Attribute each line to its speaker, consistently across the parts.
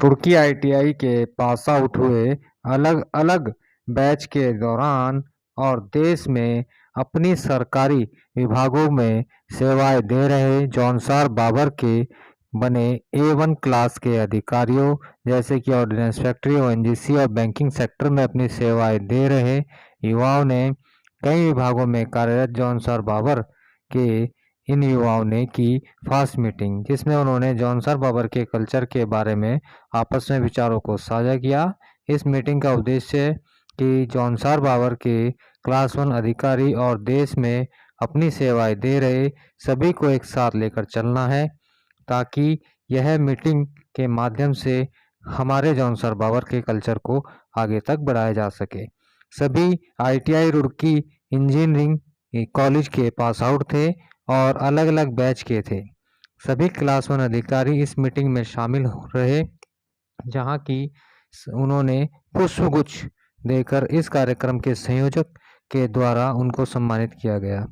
Speaker 1: Roorkee ITI के pass out हुए अलग-अलग बैच के दौरान और देश में अपनी सरकारी विभागों में सेवाएं दे रहे जौनसार बाबर के बने ए1 क्लास के अधिकारियों जैसे कि ऑर्डिनेंस फैक्ट्री, ओएनजीसी और बैंकिंग सेक्टर में अपनी सेवाएं दे रहे युवाओं ने कई विभागों में कार्यरत जौनसार बाबर के इन युवाओं ने की फास्ट मीटिंग, जिसमें उन्होंने जौनसार बाबर के कल्चर के बारे में आपस में विचारों को साझा किया। इस मीटिंग का उद्देश्य कि जौनसार बाबर के क्लास 1 अधिकारी और देश में अपनी सेवाएं दे रहे सभी को एक साथ लेकर चलना है, ताकि यह मीटिंग के माध्यम से हमारे जौनसार बाबर के कल्चर को आगे तक बढ़ाया जा सके। सभी आईटीआई रुड़की इंजीनियरिंग कॉलेज के पास आउट थे और अलग-अलग बैच के थे। सभी क्लास 1 अधिकारी इस मीटिंग में शामिल रहे, जहां की उन्होंने पुष्पगुच्छ देकर इस कार्यक्रम के संयोजक के द्वारा उनको सम्मानित किया गया।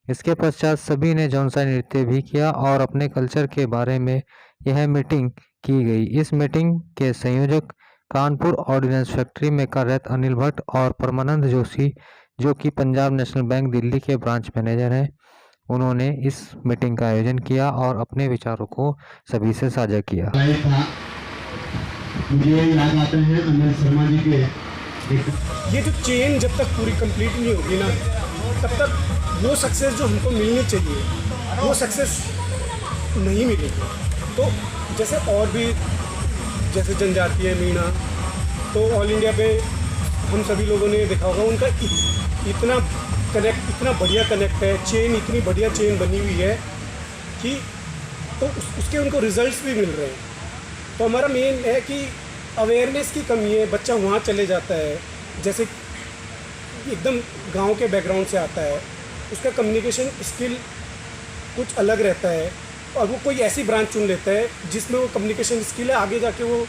Speaker 1: इसके पश्चात सभी ने जौनसारी नृत्य भी किया और अपने कल्चर के बारे में यह मीटिंग की गई। इस मीटिंग के संयोजक कानपुर ऑर्डिनेंस फैक्ट्री में कार्यरत अनिल भट्ट और परमानंद जोशी, जो कि पंजाब नेशनल बैंक दिल्ली के ब्रांच मैनेजर हैं, उन्होंने इस मीटिंग का आयोजन किया और अपने विचारों को सभी से साझा किया।
Speaker 2: मुझे याद आते हैं अनिल शर्मा जी के
Speaker 3: ये जो चेन जब तक पूरी कंप्लीट नहीं होगी ना, तब तक वो सक्सेस जो हमको मिलनी चाहिए वो सक्सेस नहीं मिलेगी। तो जैसे और भी जैसे जनजातीय मीणा, तो ऑल इंडिया पे हम सभी लोगों ने देखा होगा, उनका इतना कनेक्ट, इतना बढ़िया कनेक्ट है, चेन इतनी बढ़िया चेन बनी हुई है कि तो उसके उनको रिजल्ट्स भी मिल रहे हैं। तो हमारा मेन है कि अवेयरनेस की कमी है, बच्चा वहाँ चले जाता है, जैसे एकदम गांव के बैकग्राउंड से आता है, उसका कम्युनिकेशन स्किल कुछ अलग रहता है और वो कोई ऐसी ब्रांच चुन लेता है जिसमें वो कम्युनिकेशन स्किल है, आगे जाके वो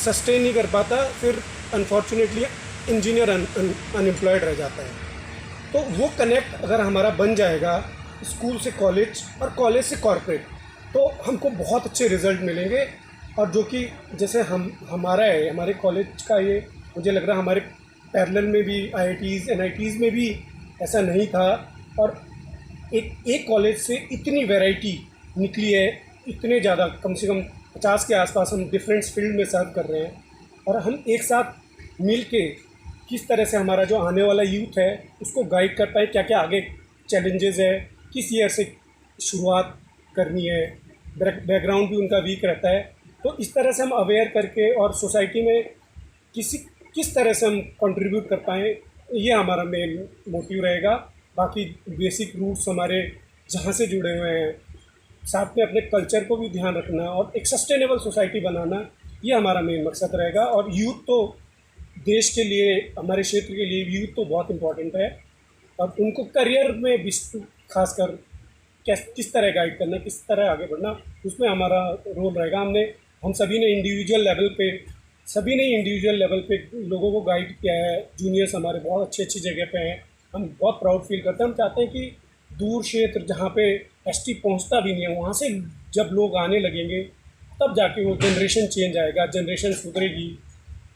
Speaker 3: सस्टेन नहीं कर पाता, फिर अनफॉर्चुनेटली इंजीनियर अनएम्प्लॉयड रह जाता है। तो वो कनेक्ट अगर हमारा बन जाएगा स्कूल से कॉलेज और कॉलेज से कॉर्पोरेट, तो हमको बहुत अच्छे रिज़ल्ट मिलेंगे। और जो कि जैसे हमारा है, हमारे कॉलेज का ये मुझे लग रहा है हमारे पैरेलल में भी आईआईटीज़ एनआईटीज़ में भी ऐसा नहीं था। और एक कॉलेज से इतनी वैरायटी निकली है, इतने ज़्यादा, कम से कम 50 के आसपास हम डिफरेंट फील्ड में सर्व कर रहे हैं। और हम एक साथ मिल के किस तरह से हमारा जो आने वाला यूथ है उसको गाइड कर पाए, क्या क्या आगे चैलेंजेस है, किस ईयर से शुरुआत करनी है, बैकग्राउंड भी उनका वीक रहता है। तो इस तरह से हम अवेयर करके और सोसाइटी में किस तरह से हम कंट्रीब्यूट कर पाएँ, ये हमारा मेन मोटिव रहेगा। बाकी बेसिक रूट्स हमारे जहाँ से जुड़े हुए हैं, साथ में अपने कल्चर को भी ध्यान रखना और एक सस्टेनेबल सोसाइटी बनाना, ये हमारा मेन मकसद रहेगा। और यूथ तो देश के लिए, हमारे क्षेत्र के लिए यूथ तो बहुत इम्पोर्टेंट है और उनको करियर में भी खासकर किस तरह गाइड करना, किस तरह आगे बढ़ना, उसमें हमारा रोल रहेगा। हम सभी ने इंडिविजुअल लेवल पे लोगों को गाइड किया है। जूनियर्स हमारे बहुत अच्छी जगह पे हैं, हम बहुत प्राउड फील करते हैं। हम चाहते हैं कि दूर क्षेत्र जहाँ पे एसटी पहुँचता भी नहीं है, वहाँ से जब लोग आने लगेंगे तब जाके वो जनरेशन चेंज आएगा, जनरेशन सुधरेगी।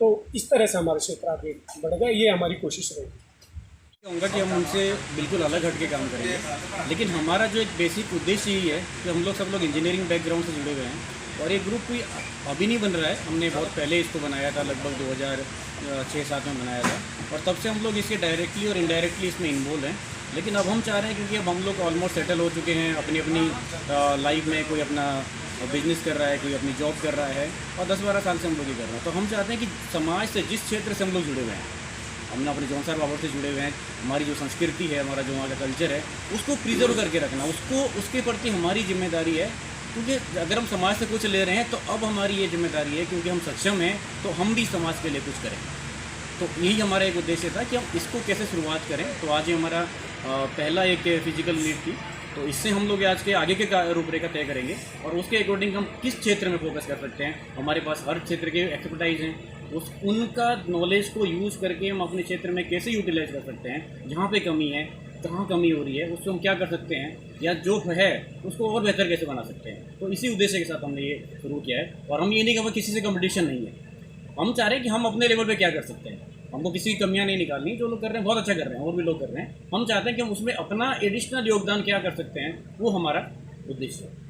Speaker 3: तो इस तरह से हमारा क्षेत्र आगे बढ़ेगा, ये हमारी कोशिश रहेगी।
Speaker 4: कहूँगा कि हम उनसे बिल्कुल अलग हट के काम करेंगे, लेकिन हमारा जो एक बेसिक उद्देश्य यही है कि हम लोग सब लोग इंजीनियरिंग बैकग्राउंड से जुड़े हुए हैं और ये ग्रुप कोई अभी नहीं बन रहा है। हमने बहुत पहले इसको बनाया था, लगभग 2006-7 में बनाया था और तब से हम लोग इसके डायरेक्टली और इनडायरेक्टली इसमें इन्वॉल्व हैं। लेकिन अब हम चाह रहे हैं, क्योंकि अब हम लोग ऑलमोस्ट सेटल हो चुके हैं अपनी लाइफ में, कोई अपना बिजनेस कर रहा है, कोई अपनी जॉब कर रहा है और 10-12 साल से हम लोग ही कर रहे हैं। तो हम चाहते हैं कि समाज से, जिस क्षेत्र से हम लोग जुड़े हुए हैं, हमने अपने जौनसार बाबर से जुड़े हुए हैं, हमारी जो संस्कृति है, हमारा जो वहाँ का कल्चर है, उसको प्रिजर्व करके रखना, उसके प्रति हमारी जिम्मेदारी है। क्योंकि अगर हम समाज से कुछ ले रहे हैं तो अब हमारी ये जिम्मेदारी है, क्योंकि हम सक्षम हैं तो हम भी समाज के लिए कुछ करें। तो यही हमारा एक उद्देश्य था कि हम इसको कैसे शुरुआत करें। तो आज ये हमारा पहला एक फिजिकल मीट थी, तो इससे हम लोग आज के आगे के रूपरेखा तय करेंगे और उसके अकॉर्डिंग हम किस क्षेत्र में फोकस कर सकते हैं। हमारे पास हर क्षेत्र के एक्सपर्टाइज हैं, उनका नॉलेज को यूज़ करके हम अपने क्षेत्र में कैसे यूटिलाइज कर सकते हैं, जहाँ पे कमी है कहाँ कमी हो रही है, उसको हम क्या कर सकते हैं, या जो है उसको और बेहतर कैसे बना सकते हैं। तो इसी उद्देश्य के साथ हमने ये शुरू किया है। और हम ये नहीं कहते किसी से कंपटीशन नहीं है, हम चाह रहे हैं कि हम अपने लेवल पे क्या कर सकते हैं। हमको किसी की कमियां नहीं निकालनी, जो लोग कर रहे हैं बहुत अच्छा कर रहे हैं और भी लोग कर रहे हैं। हम चाहते हैं कि हम उसमें अपना एडिशनल योगदान क्या कर सकते हैं, वो हमारा उद्देश्य है।